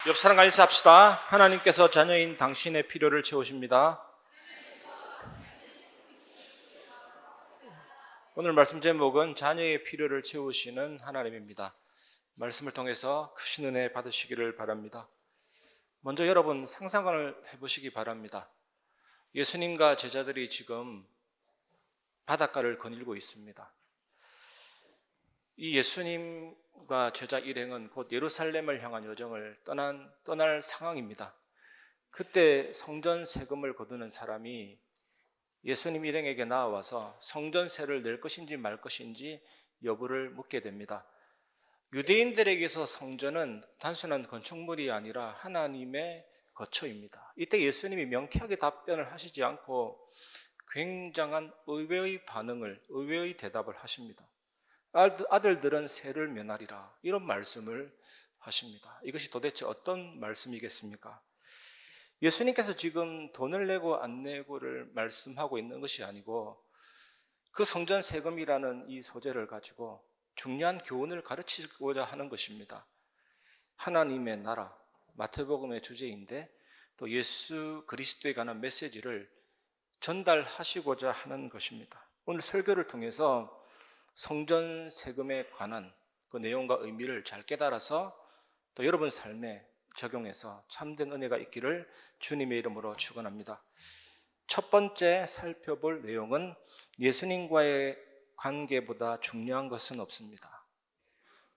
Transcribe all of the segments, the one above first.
옆 사람과 인사합시다. 하나님께서 자녀인 당신의 필요를 채우십니다. 오늘 말씀 제목은 자녀의 필요를 채우시는 하나님입니다. 말씀을 통해서 크신 은혜 받으시기를 바랍니다. 먼저 여러분 상상을 해보시기 바랍니다. 예수님과 제자들이 지금 바닷가를 거닐고 있습니다. 이 예수님과 제자 일행은 곧 예루살렘을 향한 여정을 떠날 상황입니다. 그때 성전 세금을 거두는 사람이 예수님 일행에게 나와서 성전세를 낼 것인지 말 것인지 여부를 묻게 됩니다. 유대인들에게서 성전은 단순한 건축물이 아니라 하나님의 거처입니다. 이때 예수님이 명쾌하게 답변을 하시지 않고 굉장한 의외의 대답을 하십니다. 아들들은 세를 면하리라, 이런 말씀을 하십니다. 이것이 도대체 어떤 말씀이겠습니까? 예수님께서 지금 돈을 내고 안 내고를 말씀하고 있는 것이 아니고 그 성전 세금이라는 이 소재를 가지고 중요한 교훈을 가르치고자 하는 것입니다. 하나님의 나라, 마태복음의 주제인데 또 예수 그리스도에 관한 메시지를 전달하시고자 하는 것입니다. 오늘 설교를 통해서 성전 세금에 관한 그 내용과 의미를 잘 깨달아서 또 여러분 삶에 적용해서 참된 은혜가 있기를 주님의 이름으로 축원합니다. 첫 번째 살펴볼 내용은 예수님과의 관계보다 중요한 것은 없습니다.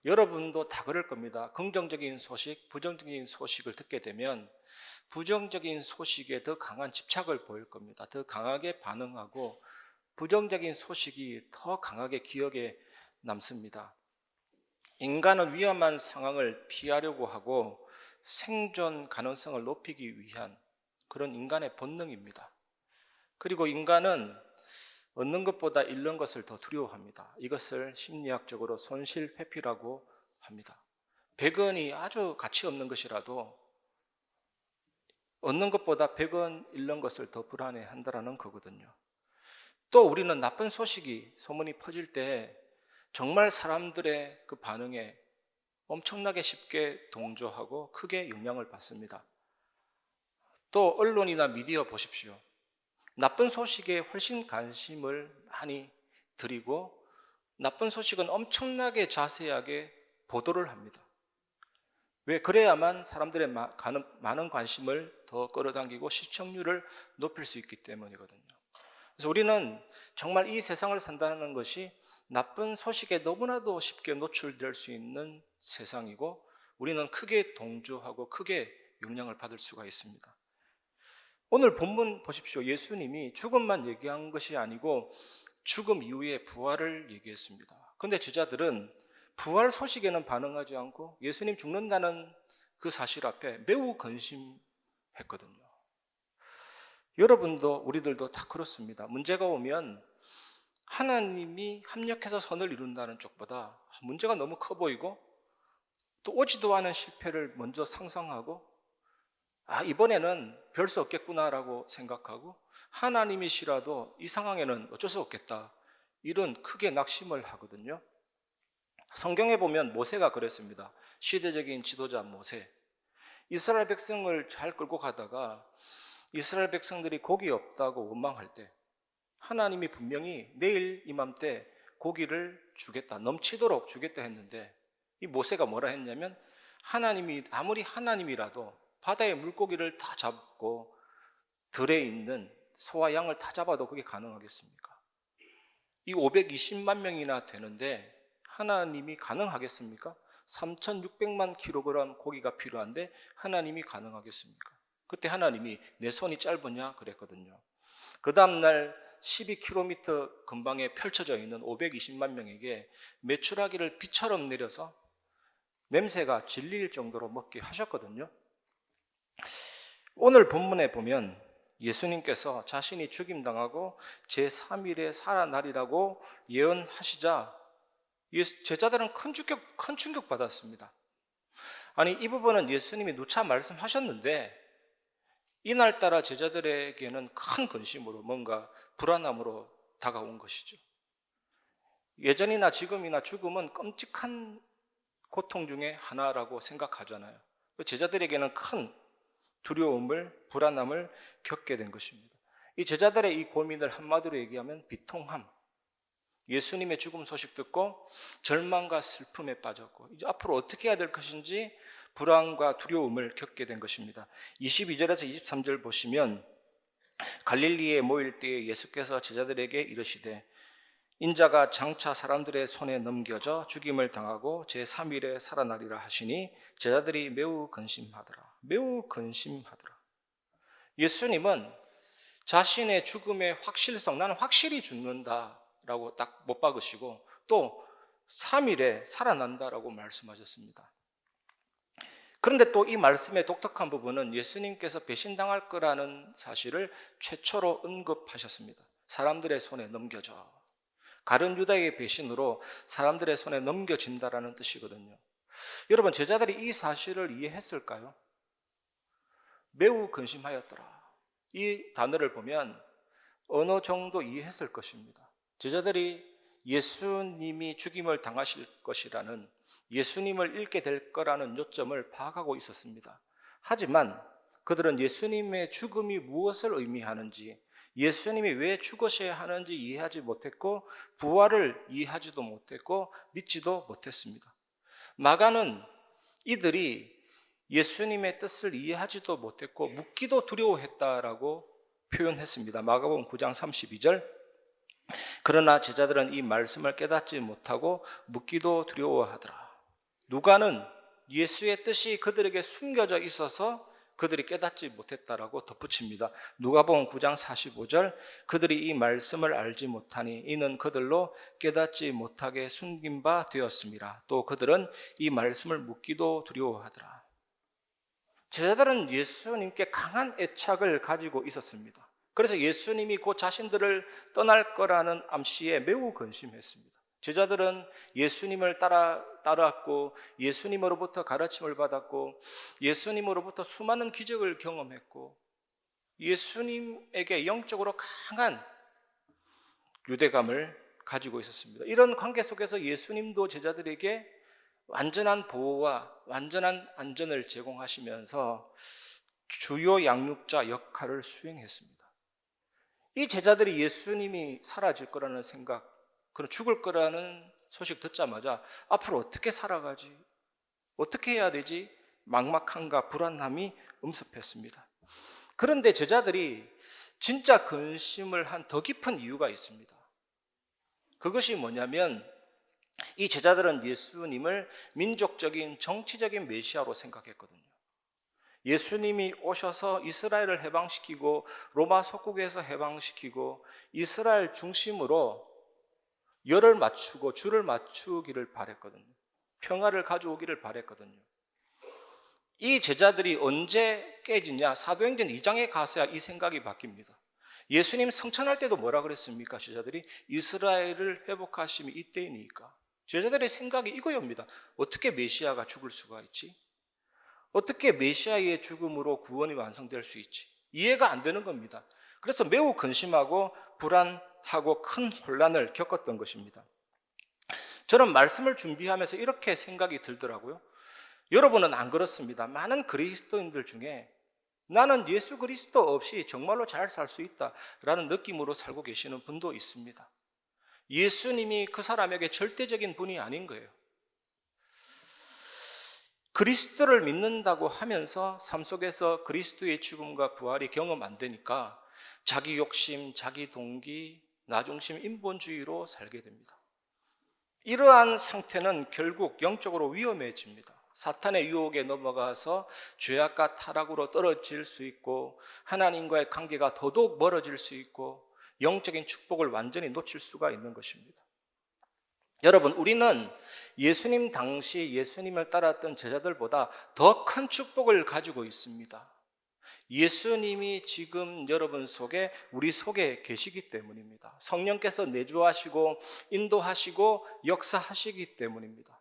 여러분도 다 그럴 겁니다. 긍정적인 소식, 부정적인 소식을 듣게 되면 부정적인 소식에 더 강한 집착을 보일 겁니다. 더 강하게 반응하고 부정적인 소식이 더 강하게 기억에 남습니다. 인간은 위험한 상황을 피하려고 하고 생존 가능성을 높이기 위한 그런 인간의 본능입니다. 그리고 인간은 얻는 것보다 잃는 것을 더 두려워합니다. 이것을 심리학적으로 손실회피라고 합니다. 100원이 아주 가치 없는 것이라도 얻는 것보다 100원 잃는 것을 더 불안해한다는 거거든요. 또 우리는 나쁜 소식이 소문이 퍼질 때 정말 사람들의 그 반응에 엄청나게 쉽게 동조하고 크게 영향을 받습니다. 또 언론이나 미디어 보십시오. 나쁜 소식에 훨씬 관심을 많이 드리고 나쁜 소식은 엄청나게 자세하게 보도를 합니다. 왜? 그래야만 사람들의 많은 관심을 더 끌어당기고 시청률을 높일 수 있기 때문이거든요. 그래서 우리는 정말 이 세상을 산다는 것이 나쁜 소식에 너무나도 쉽게 노출될 수 있는 세상이고 우리는 크게 동조하고 크게 영향을 받을 수가 있습니다. 오늘 본문 보십시오. 예수님이 죽음만 얘기한 것이 아니고 죽음 이후의 부활을 얘기했습니다. 그런데 제자들은 부활 소식에는 반응하지 않고 예수님 죽는다는 그 사실 앞에 매우 근심했거든요. 여러분도 우리들도 다 그렇습니다. 문제가 오면 하나님이 합력해서 선을 이룬다는 쪽보다 문제가 너무 커 보이고 또 오지도 않은 실패를 먼저 상상하고 이번에는 별 수 없겠구나라고 생각하고 하나님이시라도 이 상황에는 어쩔 수 없겠다, 이런 크게 낙심을 하거든요. 성경에 보면 모세가 그랬습니다. 시대적인 지도자 모세. 이스라엘 백성을 잘 끌고 가다가 이스라엘 백성들이 고기 없다고 원망할 때 하나님이 분명히 내일 이맘때 고기를 주겠다, 넘치도록 주겠다 했는데 이 모세가 뭐라 했냐면 하나님이 아무리 하나님이라도 바다의 물고기를 다 잡고 들에 있는 소와 양을 다 잡아도 그게 가능하겠습니까? 이 520만 명이나 되는데 하나님이 가능하겠습니까? 3,600만 킬로그램 고기가 필요한데 하나님이 가능하겠습니까? 그때 하나님이 내 손이 짧으냐 그랬거든요. 그 다음날 12km 근방에 펼쳐져 있는 520만 명에게 메추라기를 비처럼 내려서 냄새가 질릴 정도로 먹게 하셨거든요. 오늘 본문에 보면 예수님께서 자신이 죽임당하고 제3일에 살아나리라고 예언하시자 제자들은 큰 충격 받았습니다. 아니, 이 부분은 예수님이 누차 말씀하셨는데 이날따라 제자들에게는 큰 근심으로 뭔가 불안함으로 다가온 것이죠. 예전이나 지금이나 죽음은 끔찍한 고통 중에 하나라고 생각하잖아요. 그 제자들에게는 큰 두려움을, 불안함을 겪게 된 것입니다. 이 제자들의 이 고민을 한마디로 얘기하면 비통함. 예수님의 죽음 소식 듣고 절망과 슬픔에 빠졌고 이제 앞으로 어떻게 해야 될 것인지 불안과 두려움을 겪게 된 것입니다. 22절에서 23절 보시면 갈릴리에 모일 때에 예수께서 제자들에게 이르시되 인자가 장차 사람들의 손에 넘겨져 죽임을 당하고 제3일에 살아나리라 하시니 제자들이 매우 근심하더라. 매우 근심하더라. 예수님은 자신의 죽음의 확실성, 나는 확실히 죽는다라고 딱 못 박으시고 또 3일에 살아난다라고 말씀하셨습니다. 그런데 또 이 말씀의 독특한 부분은 예수님께서 배신당할 거라는 사실을 최초로 언급하셨습니다. 사람들의 손에 넘겨져. 가룟 유다의 배신으로 사람들의 손에 넘겨진다라는 뜻이거든요. 여러분, 제자들이 이 사실을 이해했을까요? 매우 근심하였더라. 이 단어를 보면 어느 정도 이해했을 것입니다. 제자들이 예수님이 죽임을 당하실 것이라는, 예수님을 잃게 될 거라는 요점을 파악하고 있었습니다. 하지만 그들은 예수님의 죽음이 무엇을 의미하는지, 예수님이 왜 죽으셔야 하는지 이해하지 못했고 부활을 이해하지도 못했고 믿지도 못했습니다. 마가는 이들이 예수님의 뜻을 이해하지도 못했고 묻기도 두려워했다라고 표현했습니다. 마가복음 9장 32절. 그러나 제자들은 이 말씀을 깨닫지 못하고 묻기도 두려워하더라. 누가는 예수의 뜻이 그들에게 숨겨져 있어서 그들이 깨닫지 못했다라고 덧붙입니다. 누가복음 9장 45절. 그들이 이 말씀을 알지 못하니 이는 그들로 깨닫지 못하게 숨긴 바 되었습니다. 또 그들은 이 말씀을 묻기도 두려워하더라. 제자들은 예수님께 강한 애착을 가지고 있었습니다. 그래서 예수님이 곧 자신들을 떠날 거라는 암시에 매우 근심했습니다. 제자들은 예수님을 따랐고 예수님으로부터 가르침을 받았고 예수님으로부터 수많은 기적을 경험했고 예수님에게 영적으로 강한 유대감을 가지고 있었습니다. 이런 관계 속에서 예수님도 제자들에게 완전한 보호와 완전한 안전을 제공하시면서 주요 양육자 역할을 수행했습니다. 이 제자들이 예수님이 사라질 거라는 생각, 그럼 죽을 거라는 소식 듣자마자 앞으로 어떻게 살아가지? 어떻게 해야 되지? 막막함과 불안함이 엄습했습니다. 그런데 제자들이 진짜 근심을 한 더 깊은 이유가 있습니다. 그것이 뭐냐면 이 제자들은 예수님을 민족적인 정치적인 메시아로 생각했거든요. 예수님이 오셔서 이스라엘을 해방시키고 로마 속국에서 해방시키고 이스라엘 중심으로 열을 맞추고 줄을 맞추기를 바랬거든요. 평화를 가져오기를 바랬거든요. 이 제자들이 언제 깨지냐? 사도행전 2장에 가서야 이 생각이 바뀝니다. 예수님 성천할 때도 뭐라 그랬습니까? 제자들이 이스라엘을 회복하심이 이때이니까. 제자들의 생각이 이거입니다. 어떻게 메시아가 죽을 수가 있지? 어떻게 메시아의 죽음으로 구원이 완성될 수 있지? 이해가 안 되는 겁니다. 그래서 매우 근심하고 불안하고 큰 혼란을 겪었던 것입니다. 저는 말씀을 준비하면서 이렇게 생각이 들더라고요. 여러분은 안 그렇습니다. 많은 그리스도인들 중에 나는 예수 그리스도 없이 정말로 잘 살 수 있다라는 느낌으로 살고 계시는 분도 있습니다. 예수님이 그 사람에게 절대적인 분이 아닌 거예요. 그리스도를 믿는다고 하면서 삶 속에서 그리스도의 죽음과 부활이 경험 안 되니까 자기 욕심, 자기 동기, 나중심, 인본주의로 살게 됩니다. 이러한 상태는 결국 영적으로 위험해집니다. 사탄의 유혹에 넘어가서 죄악과 타락으로 떨어질 수 있고 하나님과의 관계가 더더욱 멀어질 수 있고 영적인 축복을 완전히 놓칠 수가 있는 것입니다. 여러분, 우리는 예수님 당시 예수님을 따랐던 제자들보다 더 큰 축복을 가지고 있습니다. 예수님이 지금 여러분 속에, 우리 속에 계시기 때문입니다. 성령께서 내주하시고 인도하시고 역사하시기 때문입니다.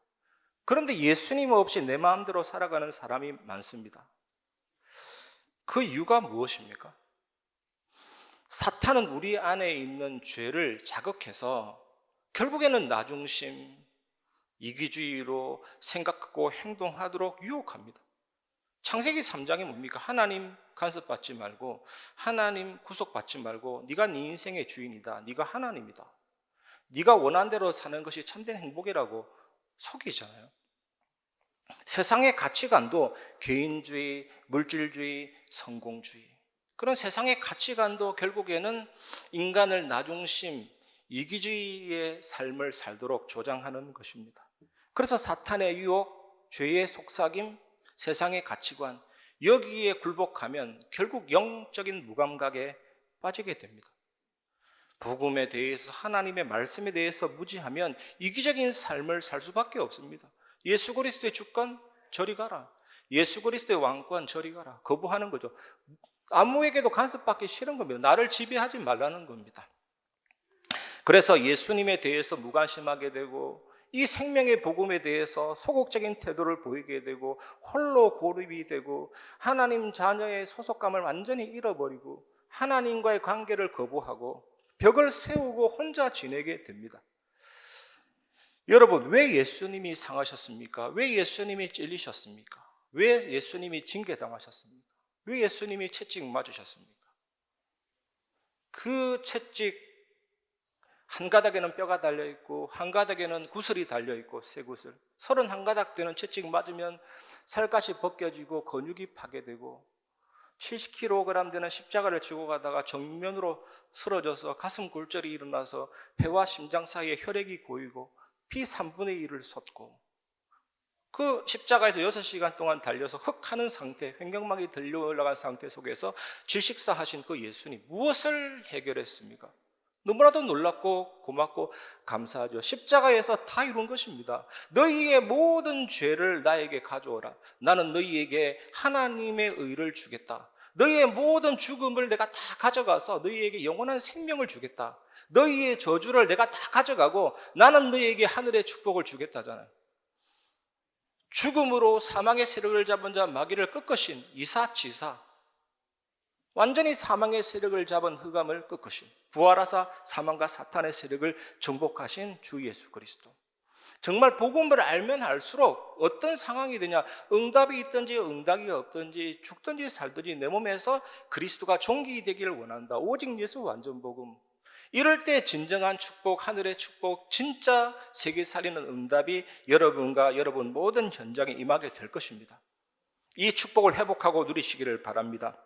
그런데 예수님 없이 내 마음대로 살아가는 사람이 많습니다. 그 이유가 무엇입니까? 사탄은 우리 안에 있는 죄를 자극해서 결국에는 나중심, 이기주의로 생각하고 행동하도록 유혹합니다. 창세기 3장이 뭡니까? 하나님 간섭받지 말고, 하나님 구속받지 말고, 네가 네 인생의 주인이다, 네가 하나님이다, 네가 원하는 대로 사는 것이 참된 행복이라고 속이잖아요. 세상의 가치관도 개인주의, 물질주의, 성공주의, 그런 세상의 가치관도 결국에는 인간을 나중심, 이기주의의 삶을 살도록 조장하는 것입니다. 그래서 사탄의 유혹, 죄의 속삭임, 세상의 가치관, 여기에 굴복하면 결국 영적인 무감각에 빠지게 됩니다. 복음에 대해서, 하나님의 말씀에 대해서 무지하면 이기적인 삶을 살 수밖에 없습니다. 예수 그리스도의 주권 저리 가라, 예수 그리스도의 왕권 저리 가라, 거부하는 거죠. 아무에게도 간섭받기 싫은 겁니다. 나를 지배하지 말라는 겁니다. 그래서 예수님에 대해서 무관심하게 되고, 이 생명의 복음에 대해서 소극적인 태도를 보이게 되고, 홀로 고립이 되고, 하나님 자녀의 소속감을 완전히 잃어버리고, 하나님과의 관계를 거부하고 벽을 세우고 혼자 지내게 됩니다. 여러분, 왜 예수님이 상하셨습니까? 왜 예수님이 찔리셨습니까? 왜 예수님이 징계당하셨습니까? 왜 예수님이 채찍 맞으셨습니까? 그 채찍 한 가닥에는 뼈가 달려있고 한 가닥에는 구슬이 달려있고, 세 구슬, 31가닥 되는 채찍 맞으면 살갗이 벗겨지고 근육이 파괴되고, 70kg 되는 십자가를 지고 가다가 정면으로 쓰러져서 가슴 골절이 일어나서 폐와 심장 사이에 혈액이 고이고 피 3분의 1을 쏟고, 그 십자가에서 6시간 동안 달려서 흑하는 상태, 횡격막이 들려 올라간 상태 속에서 질식사하신 그 예수님, 무엇을 해결했습니까? 너무나도 놀랍고 고맙고 감사하죠. 십자가에서 다 이룬 것입니다. 너희의 모든 죄를 나에게 가져오라. 나는 너희에게 하나님의 의를 주겠다. 너희의 모든 죽음을 내가 다 가져가서 너희에게 영원한 생명을 주겠다. 너희의 저주를 내가 다 가져가고 나는 너희에게 하늘의 축복을 주겠다잖아요. 죽음으로 사망의 세력을 잡은 자 마귀를 꺾으신 이사지사, 완전히 사망의 세력을 잡은 흑암을 꺾으신, 부활하사 사망과 사탄의 세력을 정복하신 주 예수 그리스도. 정말 복음을 알면 알수록 어떤 상황이 되냐, 응답이 있든지 응답이 없든지, 죽든지 살든지 내 몸에서 그리스도가 존귀되기를 원한다. 오직 예수 완전 복음. 이럴 때 진정한 축복, 하늘의 축복, 진짜 세계 살리는 응답이 여러분과 여러분 모든 현장에 임하게 될 것입니다. 이 축복을 회복하고 누리시기를 바랍니다.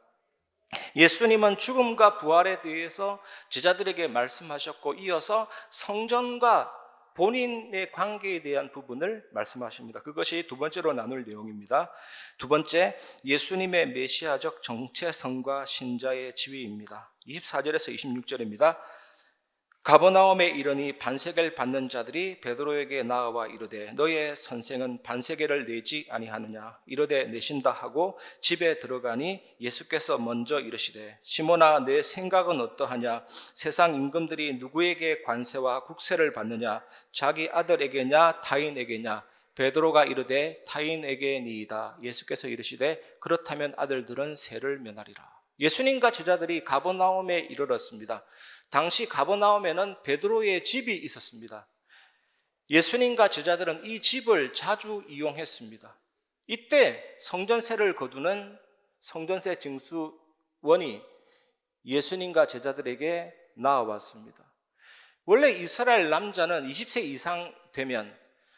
예수님은 죽음과 부활에 대해서 제자들에게 말씀하셨고, 이어서 성전과 본인의 관계에 대한 부분을 말씀하십니다. 그것이 두 번째로 나눌 내용입니다. 두 번째, 예수님의 메시아적 정체성과 신자의 지위입니다. 24절에서 26절입니다. 가버나움에 이르니 반세계를 받는 자들이 베드로에게 나와 이르되 너의 선생은 반세계를 내지 아니하느냐, 이르되 내신다 하고 집에 들어가니 예수께서 먼저 이르시되 시몬아, 내 생각은 어떠하냐? 세상 임금들이 누구에게 관세와 국세를 받느냐? 자기 아들에게냐 타인에게냐? 베드로가 이르되 타인에게니이다. 예수께서 이르시되 그렇다면 아들들은 세를 면하리라. 예수님과 제자들이 가버나움에 이르렀습니다. 당시 가버나움에는 베드로의 집이 있었습니다. 예수님과 제자들은 이 집을 자주 이용했습니다. 이때 성전세를 거두는 성전세 징수원이 예수님과 제자들에게 나와왔습니다. 원래 이스라엘 남자는 20세 이상 되면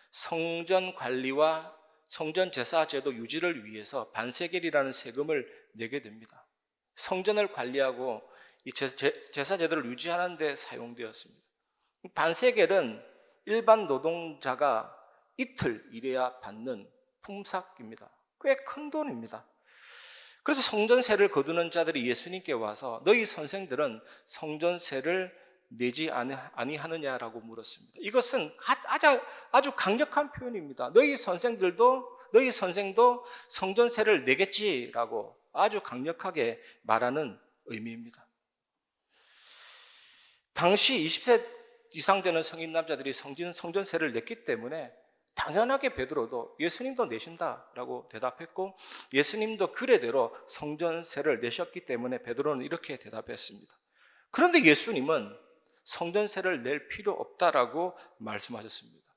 성전 관리와 성전 제사 제도 유지를 위해서 반세겔이라는 세금을 내게 됩니다. 성전을 관리하고 이 제사 제도를 유지하는 데 사용되었습니다. 반세겔은 일반 노동자가 이틀 일해야 받는 품삯입니다. 꽤 큰 돈입니다. 그래서 성전세를 거두는 자들이 예수님께 와서 너희 선생들은 성전세를 내지 아니하느냐라고 물었습니다. 이것은 아주 강력한 표현입니다. 너희 선생도 성전세를 내겠지라고 아주 강력하게 말하는 의미입니다. 당시 20세 이상 되는 성인 남자들이 성전세를 냈기 때문에 당연하게 베드로도 예수님도 내신다라고 대답했고, 예수님도 그래대로 성전세를 내셨기 때문에 베드로는 이렇게 대답했습니다. 그런데 예수님은 성전세를 낼 필요 없다라고 말씀하셨습니다.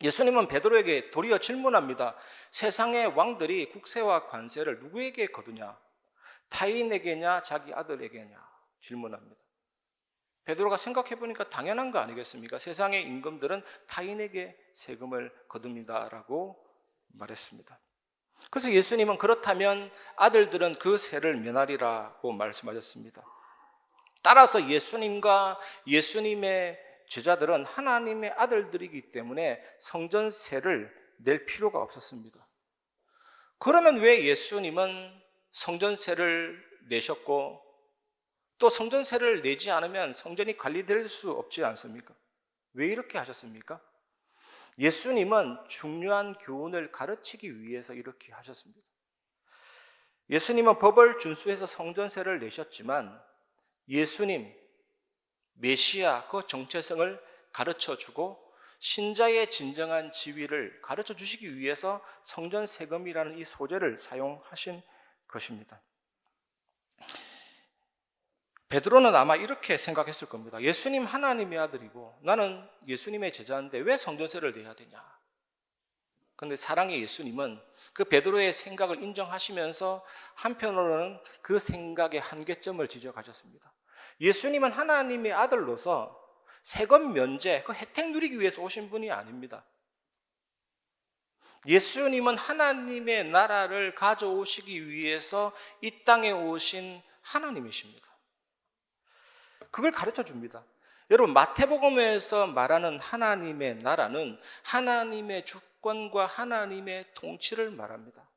예수님은 베드로에게 도리어 질문합니다. 세상의 왕들이 국세와 관세를 누구에게 거두냐? 타인에게냐 자기 아들에게냐? 질문합니다. 베드로가 생각해 보니까 당연한 거 아니겠습니까? 세상의 임금들은 타인에게 세금을 거둡니다라고 말했습니다. 그래서 예수님은 그렇다면 아들들은 그 세를 면하리라고 말씀하셨습니다. 따라서 예수님과 예수님의 제자들은 하나님의 아들들이기 때문에 성전세를 낼 필요가 없었습니다. 그러면 왜 예수님은 성전세를 내셨고 또 성전세를 내지 않으면 성전이 관리될 수 없지 않습니까? 왜 이렇게 하셨습니까? 예수님은 중요한 교훈을 가르치기 위해서 이렇게 하셨습니다. 예수님은 법을 준수해서 성전세를 내셨지만 예수님, 메시아 그 정체성을 가르쳐주고 신자의 진정한 지위를 가르쳐 주시기 위해서 성전세금이라는 이 소재를 사용하신 것입니다. 베드로는 아마 이렇게 생각했을 겁니다. 예수님 하나님의 아들이고 나는 예수님의 제자인데 왜 성전세를 내야 되냐? 그런데 사랑의 예수님은 그 베드로의 생각을 인정하시면서 한편으로는 그 생각의 한계점을 지적하셨습니다. 예수님은 하나님의 아들로서 세금 면제, 그 혜택 누리기 위해서 오신 분이 아닙니다. 예수님은 하나님의 나라를 가져오시기 위해서 이 땅에 오신 하나님이십니다. 그걸 가르쳐 줍니다. 여러분, 마태복음에서 말하는 하나님의 나라는 하나님의 주권과 하나님의 통치를 말합니다.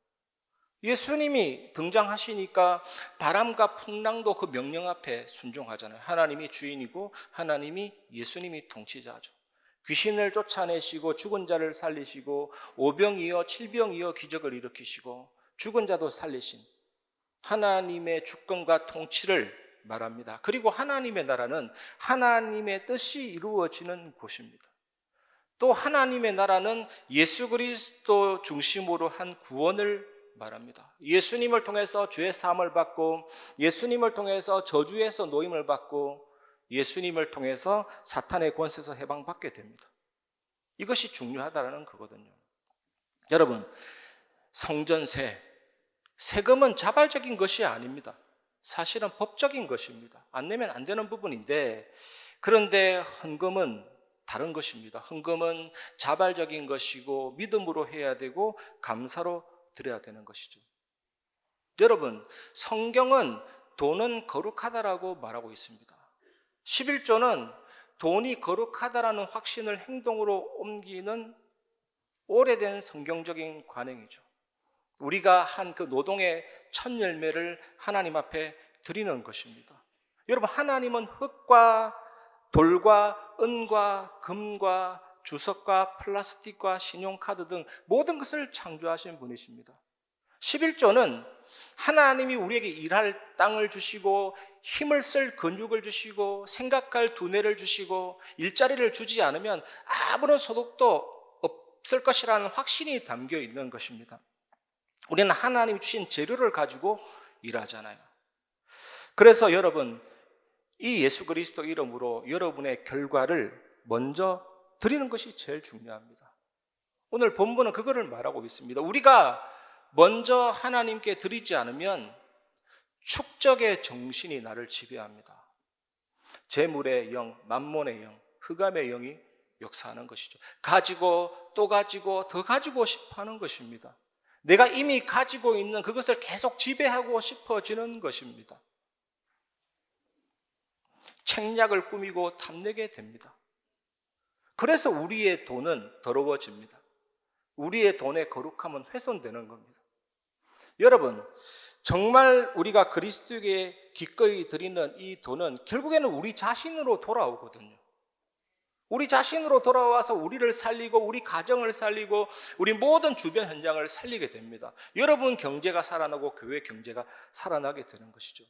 예수님이 등장하시니까 바람과 풍랑도 그 명령 앞에 순종하잖아요. 하나님이 주인이고 하나님이 예수님이 통치자죠. 귀신을 쫓아내시고 죽은 자를 살리시고 오병이어 칠병이어 기적을 일으키시고 죽은 자도 살리신 하나님의 주권과 통치를 말합니다. 그리고 하나님의 나라는 하나님의 뜻이 이루어지는 곳입니다. 또 하나님의 나라는 예수 그리스도 중심으로 한 구원을 말합니다. 예수님을 통해서 죄의 사함을 받고 예수님을 통해서 저주에서 노임을 받고 예수님을 통해서 사탄의 권세에서 해방받게 됩니다. 이것이 중요하다는 거거든요. 여러분, 성전세, 세금은 자발적인 것이 아닙니다. 사실은 법적인 것입니다. 안 내면 안 되는 부분인데, 그런데 헌금은 다른 것입니다. 헌금은 자발적인 것이고 믿음으로 해야 되고 감사로 드려야 되는 것이죠. 여러분, 성경은 돈은 거룩하다라고 말하고 있습니다. 11조는 돈이 거룩하다라는 확신을 행동으로 옮기는 오래된 성경적인 관행이죠. 우리가 한 그 노동의 첫 열매를 하나님 앞에 드리는 것입니다. 여러분, 하나님은 흙과 돌과 은과 금과 주석과 플라스틱과 신용카드 등 모든 것을 창조하신 분이십니다. 11조는 하나님이 우리에게 일할 땅을 주시고 힘을 쓸 근육을 주시고 생각할 두뇌를 주시고 일자리를 주지 않으면 아무런 소득도 없을 것이라는 확신이 담겨 있는 것입니다. 우리는 하나님이 주신 재료를 가지고 일하잖아요. 그래서 여러분, 이 예수 그리스도 이름으로 여러분의 결과를 먼저 드리는 것이 제일 중요합니다. 오늘 본문은 그거를 말하고 있습니다. 우리가 먼저 하나님께 드리지 않으면 축적의 정신이 나를 지배합니다. 재물의 영, 만몬의 영, 흑암의 영이 역사하는 것이죠. 가지고 또 가지고 더 가지고 싶어 하는 것입니다. 내가 이미 가지고 있는 그것을 계속 지배하고 싶어지는 것입니다. 책략을 꾸미고 탐내게 됩니다. 그래서 우리의 돈은 더러워집니다. 우리의 돈의 거룩함은 훼손되는 겁니다. 여러분, 정말 우리가 그리스도에게 기꺼이 드리는 이 돈은 결국에는 우리 자신으로 돌아오거든요. 우리 자신으로 돌아와서 우리를 살리고 우리 가정을 살리고 우리 모든 주변 현장을 살리게 됩니다. 여러분 경제가 살아나고 교회 경제가 살아나게 되는 것이죠.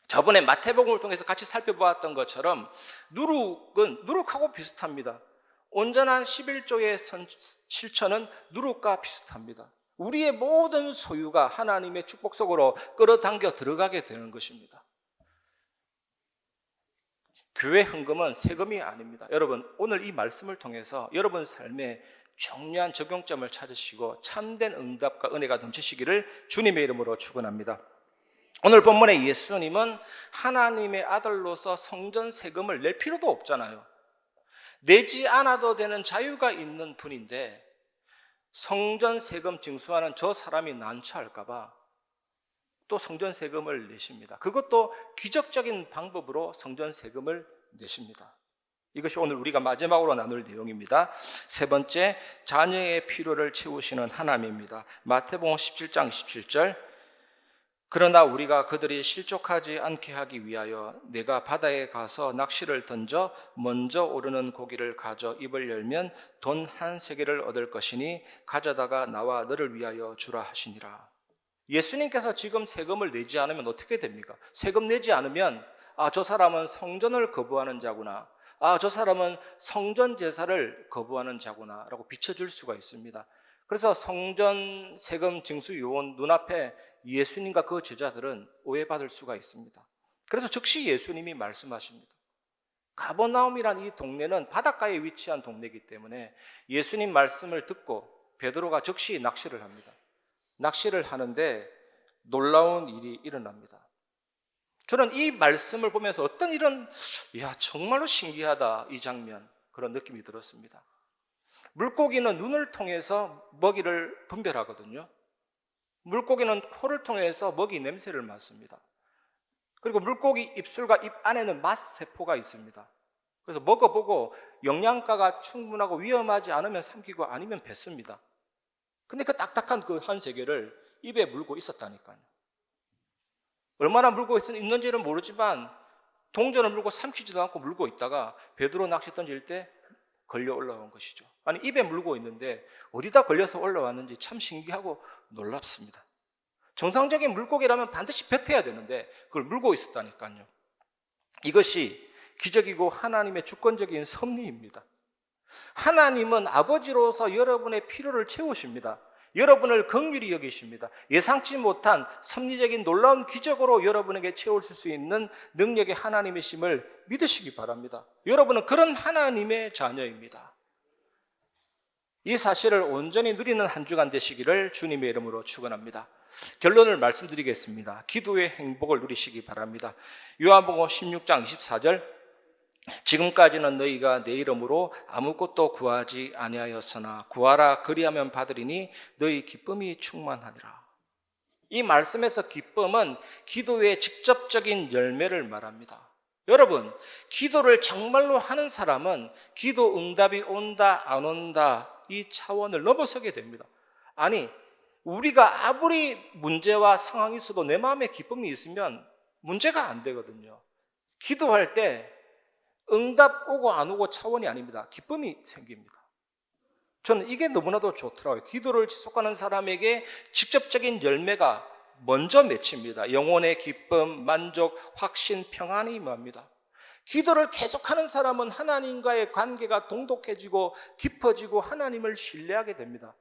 저번에 마태복음을 통해서 같이 살펴보았던 것처럼 누룩하고 비슷합니다. 온전한 11조의 실천은 누룩과 비슷합니다. 우리의 모든 소유가 하나님의 축복 속으로 끌어당겨 들어가게 되는 것입니다. 교회 헌금은 세금이 아닙니다. 여러분, 오늘 이 말씀을 통해서 여러분 삶에 중요한 적용점을 찾으시고 참된 응답과 은혜가 넘치시기를 주님의 이름으로 축원합니다. 오늘 본문의 예수님은 하나님의 아들로서 성전 세금을 낼 필요도 없잖아요. 내지 않아도 되는 자유가 있는 분인데 성전 세금 징수하는 저 사람이 난처할까 봐 또 성전 세금을 내십니다. 그것도 기적적인 방법으로 성전 세금을 내십니다. 이것이 오늘 우리가 마지막으로 나눌 내용입니다. 세 번째, 자녀의 필요를 채우시는 하나님입니다. 마태복음 17장 17절, 그러나 우리가 그들이 실족하지 않게 하기 위하여 내가 바다에 가서 낚시를 던져 먼저 오르는 고기를 가져 입을 열면 돈 한 세겔을 얻을 것이니 가져다가 나와 너를 위하여 주라 하시니라. 예수님께서 지금 세금을 내지 않으면 어떻게 됩니까? 세금 내지 않으면 저 사람은 성전을 거부하는 자구나, 저 사람은 성전 제사를 거부하는 자구나 라고 비춰줄 수가 있습니다. 그래서 성전 세금 징수 요원 눈앞에 예수님과 그 제자들은 오해받을 수가 있습니다. 그래서 즉시 예수님이 말씀하십니다. 가버나움이란 이 동네는 바닷가에 위치한 동네이기 때문에 예수님 말씀을 듣고 베드로가 즉시 낚시를 합니다. 낚시를 하는데 놀라운 일이 일어납니다. 저는 이 말씀을 보면서 어떤 이런 정말로 신기하다 이 장면, 그런 느낌이 들었습니다. 물고기는 눈을 통해서 먹이를 분별하거든요. 물고기는 코를 통해서 먹이 냄새를 맡습니다. 그리고 물고기 입술과 입 안에는 맛세포가 있습니다. 그래서 먹어보고 영양가가 충분하고 위험하지 않으면 삼키고 아니면 뱉습니다. 근데 그 딱딱한 그 한 세계를 입에 물고 있었다니까요. 얼마나 물고 있는지는 모르지만 동전을 물고 삼키지도 않고 물고 있다가 베드로 낚시 던질 때 걸려 올라온 것이죠. 아니, 입에 물고 있는데 어디다 걸려서 올라왔는지 참 신기하고 놀랍습니다. 정상적인 물고기라면 반드시 뱉어야 되는데 그걸 물고 있었다니까요. 이것이 기적이고 하나님의 주권적인 섭리입니다. 하나님은 아버지로서 여러분의 필요를 채우십니다. 여러분을 긍휼히 여기십니다. 예상치 못한 섭리적인 놀라운 기적으로 여러분에게 채우실 수 있는 능력의 하나님이심을 믿으시기 바랍니다. 여러분은 그런 하나님의 자녀입니다. 이 사실을 온전히 누리는 한 주간 되시기를 주님의 이름으로 축원합니다. 결론을 말씀드리겠습니다. 기도의 행복을 누리시기 바랍니다. 요한복음 16장 24절, 지금까지는 너희가 내 이름으로 아무것도 구하지 아니하였으나 구하라 그리하면 받으리니 너희 기쁨이 충만하리라. 이 말씀에서 기쁨은 기도의 직접적인 열매를 말합니다. 여러분, 기도를 정말로 하는 사람은 기도 응답이 온다 안 온다 이 차원을 넘어서게 됩니다. 아니, 우리가 아무리 문제와 상황이 있어도 내 마음에 기쁨이 있으면 문제가 안 되거든요. 기도할 때 응답 오고 안 오고 차원이 아닙니다. 기쁨이 생깁니다. 저는 이게 너무나도 좋더라고요. 기도를 지속하는 사람에게 직접적인 열매가 먼저 맺힙니다. 영혼의 기쁨, 만족, 확신, 평안이 임합니다. 기도를 계속하는 사람은 하나님과의 관계가 돈독해지고 깊어지고 하나님을 신뢰하게 됩니다.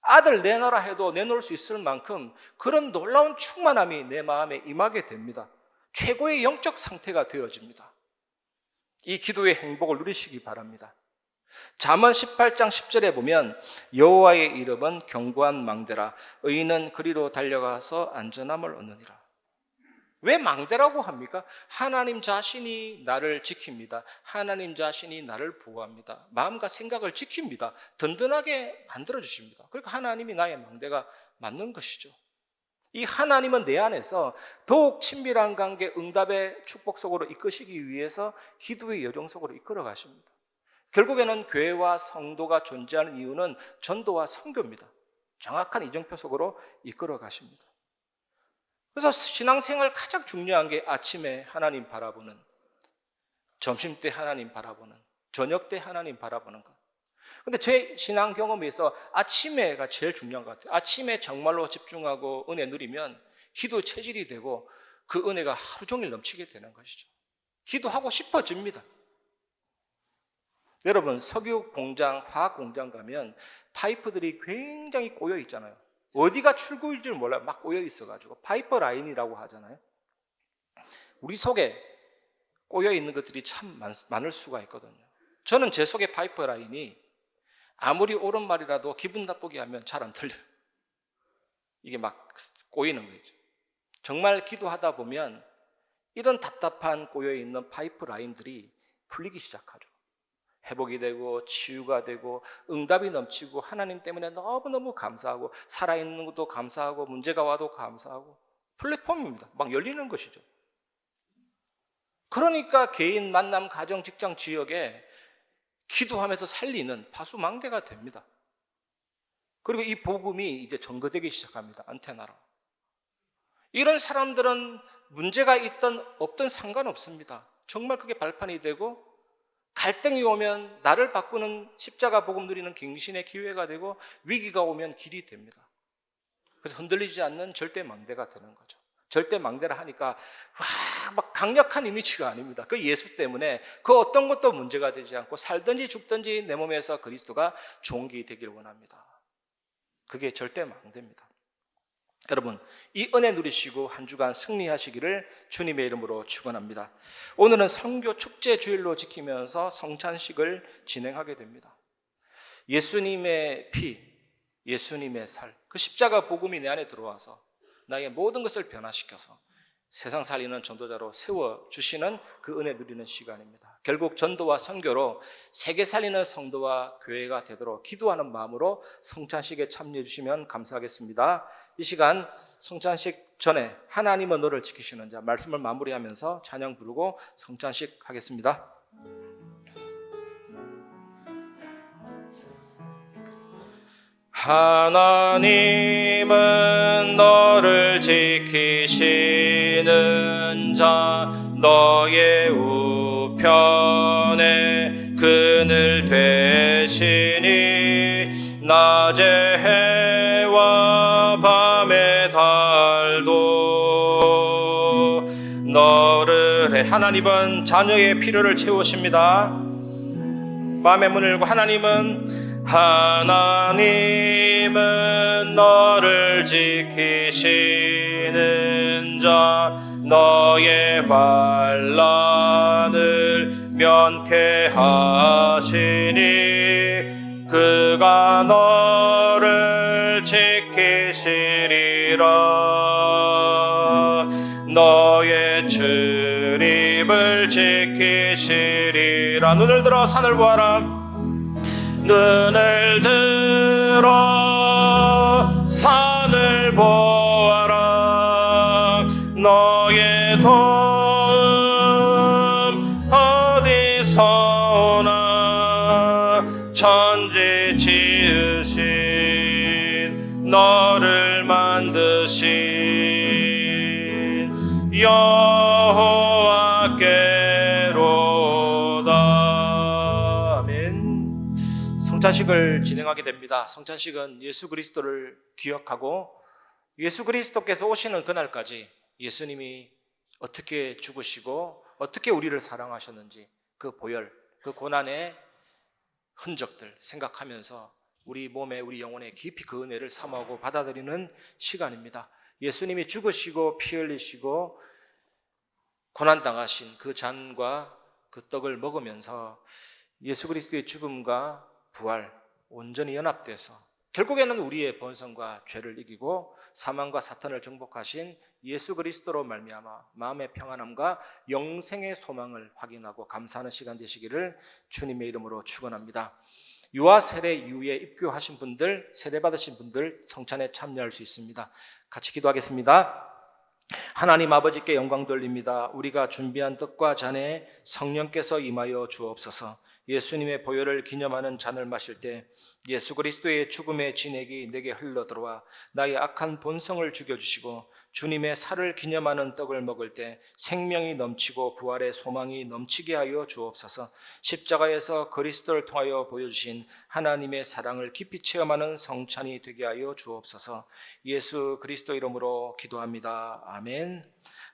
아들 내놔라 해도 내놓을 수 있을 만큼 그런 놀라운 충만함이 내 마음에 임하게 됩니다. 최고의 영적 상태가 되어집니다. 이 기도의 행복을 누리시기 바랍니다. 잠언 18장 10절에 보면 여호와의 이름은 견고한 망대라 의인은 그리로 달려가서 안전함을 얻느니라. 왜 망대라고 합니까? 하나님 자신이 나를 지킵니다. 하나님 자신이 나를 보호합니다. 마음과 생각을 지킵니다. 든든하게 만들어주십니다. 그러니까 하나님이 나의 망대가 맞는 것이죠. 이 하나님은 내 안에서 더욱 친밀한 관계, 응답의 축복 속으로 이끄시기 위해서 기도의 여정 속으로 이끌어 가십니다. 결국에는 교회와 성도가 존재하는 이유는 전도와 선교입니다. 정확한 이정표 속으로 이끌어 가십니다. 그래서 신앙생활 가장 중요한 게 아침에 하나님 바라보는, 점심 때 하나님 바라보는, 저녁 때 하나님 바라보는 것. 근데 제 신앙 경험에서 아침에가 제일 중요한 것 같아요. 아침에 정말로 집중하고 은혜 누리면 기도 체질이 되고 그 은혜가 하루 종일 넘치게 되는 것이죠. 기도하고 싶어집니다. 여러분, 석유 공장, 화학 공장 가면 파이프들이 굉장히 꼬여 있잖아요. 어디가 출구일지 몰라요. 막 꼬여 있어가지고 파이프 라인이라고 하잖아요. 우리 속에 꼬여 있는 것들이 참 많을 수가 있거든요. 저는 제 속의 파이프라인이 아무리 옳은 말이라도 기분 나쁘게 하면 잘 안 틀려요. 이게 막 꼬이는 거죠. 정말 기도하다 보면 이런 답답한 꼬여있는 파이프라인들이 풀리기 시작하죠. 회복이 되고 치유가 되고 응답이 넘치고 하나님 때문에 너무너무 감사하고 살아있는 것도 감사하고 문제가 와도 감사하고 플랫폼입니다. 막 열리는 것이죠. 그러니까 개인, 만남, 가정, 직장, 지역에 기도하면서 살리는 파수망대가 됩니다. 그리고 이 복음이 이제 전거되기 시작합니다. 안테나로. 이런 사람들은 문제가 있든 없든 상관없습니다. 정말 그게 발판이 되고 갈등이 오면 나를 바꾸는 십자가 복음 누리는 갱신의 기회가 되고 위기가 오면 길이 됩니다. 그래서 흔들리지 않는 절대 망대가 되는 거죠. 절대 망대라 하니까 막 강력한 이미지가 아닙니다. 그 예수 때문에 그 어떤 것도 문제가 되지 않고 살든지 죽든지 내 몸에서 그리스도가 종기 되길 원합니다. 그게 절대 망대입니다. 여러분, 이 은혜 누리시고 한 주간 승리하시기를 주님의 이름으로 축원합니다. 오늘은 선교 축제 주일로 지키면서 성찬식을 진행하게 됩니다. 예수님의 피, 예수님의 살, 그 십자가 복음이 내 안에 들어와서 나의 모든 것을 변화시켜서 세상 살리는 전도자로 세워주시는 그 은혜 누리는 시간입니다. 결국 전도와 선교로 세계 살리는 성도와 교회가 되도록 기도하는 마음으로 성찬식에 참여해 주시면 감사하겠습니다. 이 시간 성찬식 전에 하나님은 너를 지키시는 자 말씀을 마무리하면서 찬양 부르고 성찬식 하겠습니다. 하나님은 너를 지키시는 자 너의 우편에 그늘 되시니 낮의 해와 밤의 달도 너를 해. 하나님은 자녀의 필요를 채우십니다. 마음의 문을 열고 하나님은 너를 지키시는 자 너의 반란을 면케 하시니 그가 너를 지키시리라 너의 출입을 지키시리라. 눈을 들어 산을 보아라. 눈을 들어 산을 보아라. 너의 도움 어디서 오나. 천지 지으신 너를 만드신 여호와께로다. 아멘. 성찬식을 진행하게 됩니다. 성찬식은 예수 그리스도를 기억하고 예수 그리스도께서 오시는 그날까지 예수님이 어떻게 죽으시고 어떻게 우리를 사랑하셨는지 그 보혈, 그 고난의 흔적들 생각하면서 우리 몸에 우리 영혼에 깊이 그 은혜를 사모하고 받아들이는 시간입니다. 예수님이 죽으시고 피 흘리시고 고난당하신 그 잔과 그 떡을 먹으면서 예수 그리스도의 죽음과 부활 온전히 연합돼서 결국에는 우리의 번성과 죄를 이기고 사망과 사탄을 정복하신 예수 그리스도로 말미암아 마음의 평안함과 영생의 소망을 확인하고 감사하는 시간 되시기를 주님의 이름으로 축원합니다. 유아 세례 이후에 입교하신 분들, 세례 받으신 분들 성찬에 참여할 수 있습니다. 같이 기도하겠습니다. 하나님 아버지께 영광 돌립니다. 우리가 준비한 떡과 잔에 성령께서 임하여 주옵소서. 예수님의 보혈을 기념하는 잔을 마실 때 예수 그리스도의 죽음의 진액이 내게 흘러들어와 나의 악한 본성을 죽여주시고 주님의 살을 기념하는 떡을 먹을 때 생명이 넘치고 부활의 소망이 넘치게 하여 주옵소서. 십자가에서 그리스도를 통하여 보여주신 하나님의 사랑을 깊이 체험하는 성찬이 되게 하여 주옵소서. 예수 그리스도 이름으로 기도합니다. 아멘.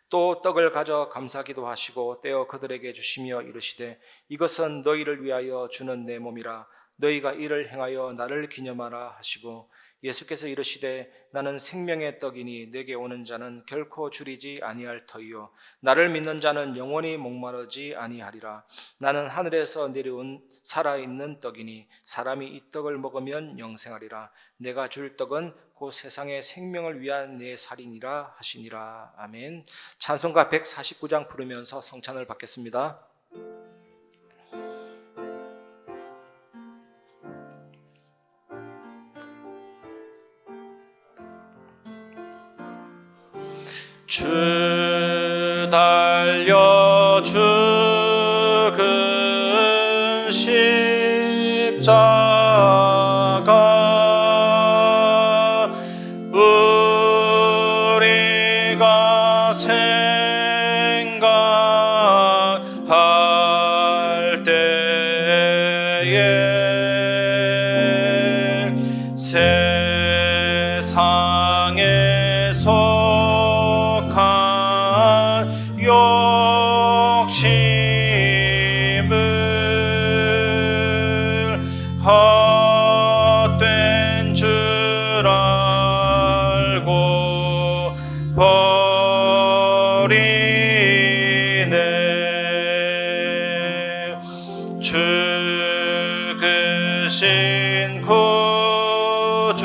또 떡을 가져 감사 기도하시고 떼어 그들에게 주시며 이르시되 이것은 너희를 위하여 주는 내 몸이라. 너희가 이를 행하여 나를 기념하라 하시고 예수께서 이르시되 나는 생명의 떡이니 내게 오는 자는 결코 줄이지 아니할 터이요 나를 믿는 자는 영원히 목마르지 아니하리라. 나는 하늘에서 내려온 살아있는 떡이니 사람이 이 떡을 먹으면 영생하리라. 내가 줄 떡은 곧 세상의 생명을 위한 내 살이니라 하시니라. 아멘. 찬송가 149장 부르면서 성찬을 받겠습니다. 주 달려 죽은 십자가 우리가 생각할 때에 세상에 욕심을 헛된 줄 알고 버리네. 죽으신 구주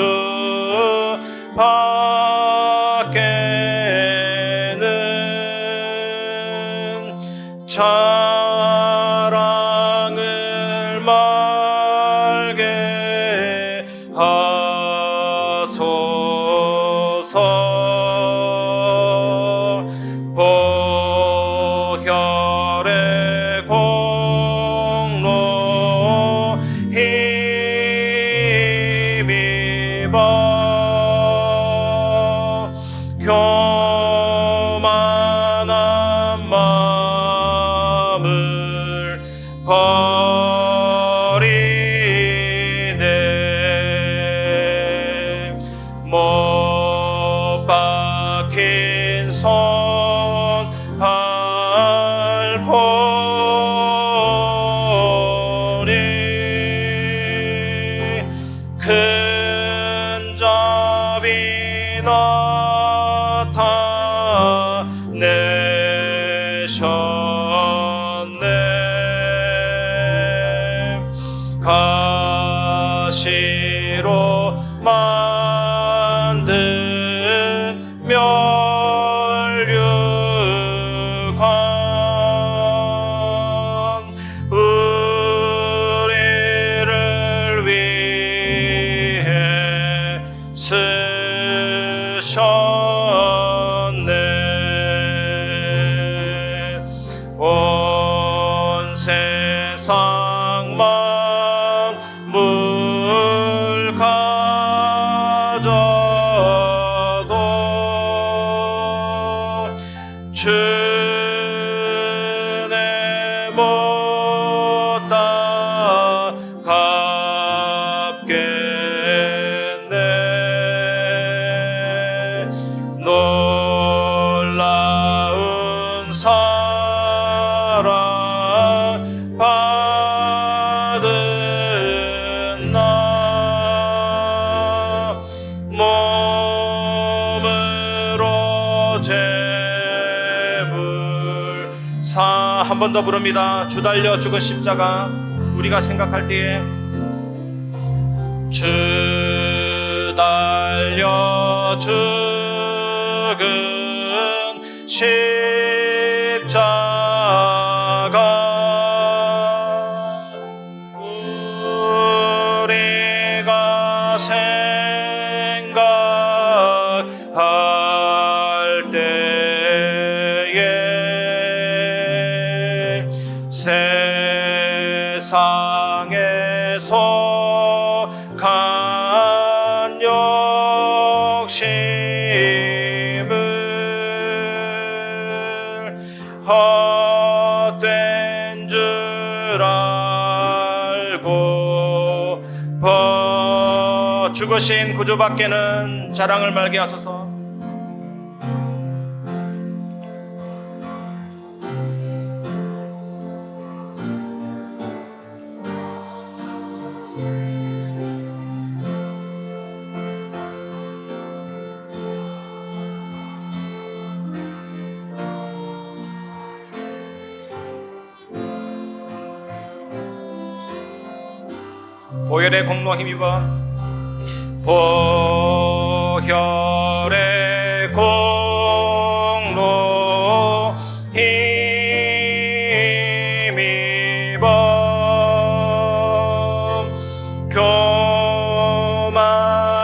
자랑을 말게 하소서. 보혈의 공로 힘입어 교만한 마음을 버리네. 못 박힌 손 발 보니 큰 자비 나타내셨네. 가시로 만든 면류관 우리를 위해 쓰셨네. 온 세상 만물 가져도 주내 못 갚겠네. 놀라운 사랑 받은 나 몸으로 제물 사. 한 번 더 부릅니다. 주 달려 죽은 십자가 우리가 생각할 때에 주 달려 죽은 십자가 우리가 생각할 때에 세상에 속한 욕심을 헛된 줄 알고 죽으신 구주밖에는 자랑을 말게 하소서. 보혈의 공로 힘입어 보혈의 공로 힘입어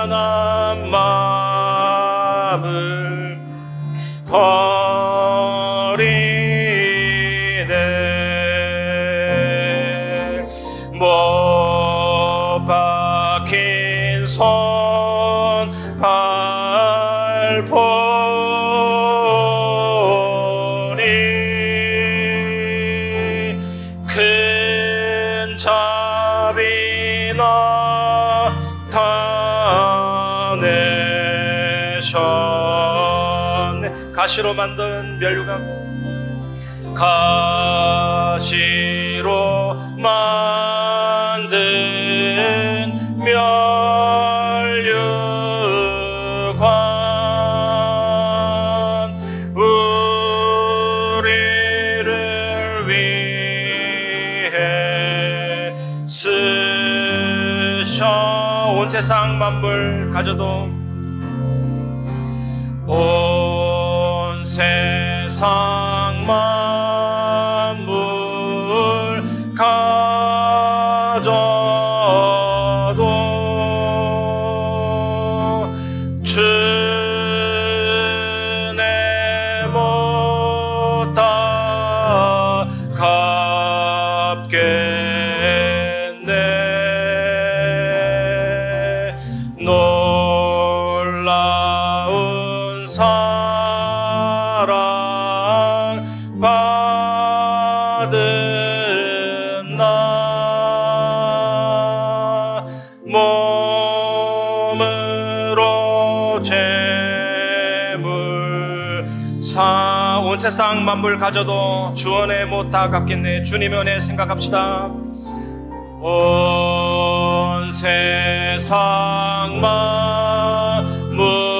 교만한 마음을 버리네 못 박힌 손 발보니 큰 자비 나타내셨네 가시로 만든 면류관 가시로 만든 면류관 우리를 위해 쓰셔 온 세상 만물 가져도 온 세상 만물 가져도 주내 못다 갚겠네 놀라운 사랑 받은 나 몸으로 재물 온 세상 만물 가져도 주 은혜 못다 갚겠네 주님의 은혜 생각합시다 온 세상 만물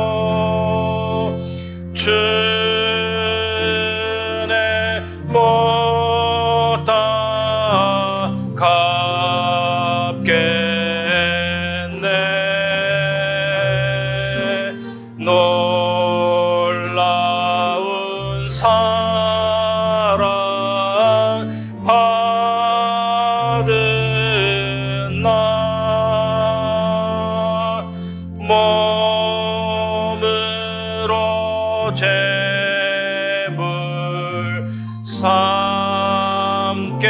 가져도 주내 못다 갚겠네 놀라운 사랑 받은 나 몸으로 재물 삼겠네